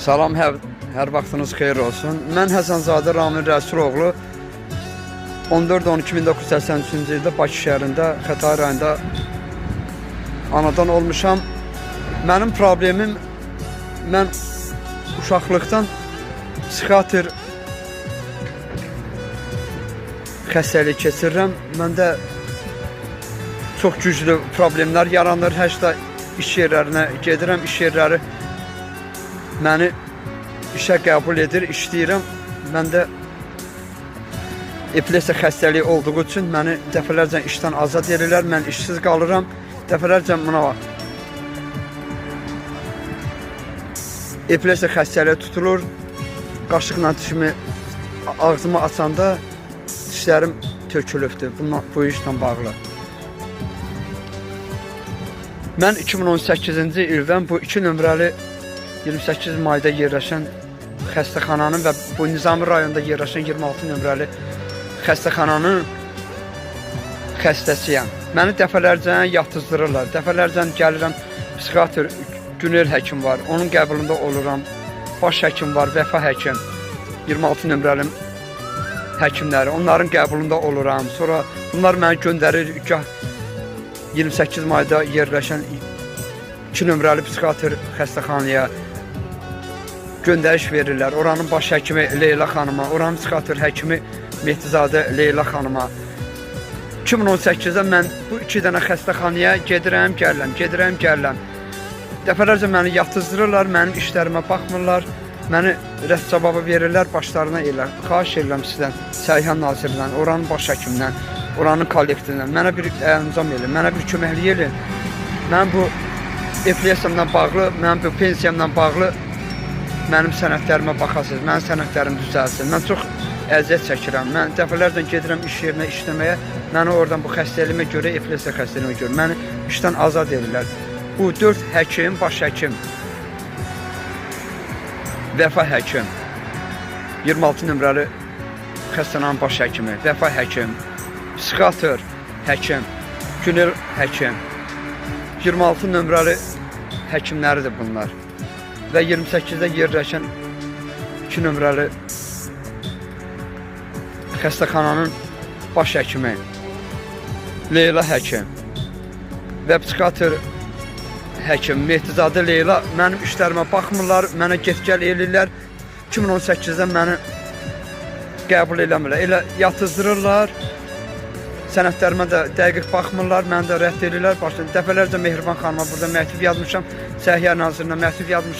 Salam, hər vaxtınız xeyir olsun. Mən Həsənzadə Ramin Rəsuloğlu 14-12-1983-cü ildə Bakı şəhərində, Xətai rayonunda anadan olmuşam. Mənim problemim, mən uşaqlıqdan psixiatr xəstəliyi keçirirəm. Məndə çox güclü problemlər yaranır. Hətta iş yerlərinə gedirəm, iş yerləri məni işə qəbul edir, işləyirəm. Məndə epilepsiya xəstəliyi olduğu üçün məni dəfələrcə işdən azad edirlər. Mən işsiz qalıram. Dəfələrcə buna bax. Epilepsiya xəstəliyi tutulur. Qaşıqla dişimi ağzımı açanda dişlərim tökülübdür. Bu işlə bağlı. Mən 2018-ci ildən bu 2 nömrəli 28 mayda yerləşən xəstəxananın və bu Nizami rayonunda yerləşən 26 nömrəli xəstəxananın xəstəsiyəm. Məni dəfələrcə yatızdırırlar. Dəfələrcə gəlirəm, psixiatr Günel həkim var, onun qəbulunda oluram. Baş həkim var, Vəfa həkim, 26 nömrəli həkimləri, onların qəbulunda oluram. Sonra bunlar məni göndərir, 28 mayda yerləşən 2 nömrəli psixiatr xəstəxanaya göndəriş verirlər. Oranın baş həkimi Leyla xanıma, oranın psixiatr həkimi Mehdizadə Leyla xanıma. 2018-də mən bu 2 dənə xəstəxanaya gedirəm, gəlirəm. Dəfələrcə məni yatızdırırlar, mənim işlərimə baxmırlar, məni rədd cavabı verirlər, başlarına elə. Xahiş edirəm sizdən, Səhiyyə Nazirindən, oranın baş həkimindən, oranın kollektivindən, mənə bir əncam edin, mənə bir köməklik edin. Mən bu epilepsiyamla bağlı, mənim bu pensiyamla bağlı mənim sənədlərimə baxasınız, mənim sənədlərim düzəlsin. Mən çox əziyyət çəkirəm. Mən dəfələrlə gedirəm iş yerinə işləməyə, məni oradan bu xəstəliyimə görə, epilepsiya xəstəliyimə görə məni işdən azad edirlər. Bu 4 həkim, baş həkim, Vəfa həkim, 26 nömrəli xəstəxananın baş həkimi, Vəfa həkim, psixiatr həkim, Günel həkim, 26 nömrəli həkimləridir bunlar. Və 28-də yerləşən 2 nömrəli xəstəxananın baş həkimi Leyla həkim və psixiatr həkim Mehdizadə Leyla mənim işlərimə baxmırlar, mənə get-gəl eləyirlər. 2018-də məni qəbul eləmirlər, elə yatızdırırlar. Sənədlərimə də dəqiq baxmırlar, məni də rədd edirlər. Dəfələrcə Mehriban xanıma burada məktub yazmışam, Səhiyyə Nazirinə məktub yazmışam.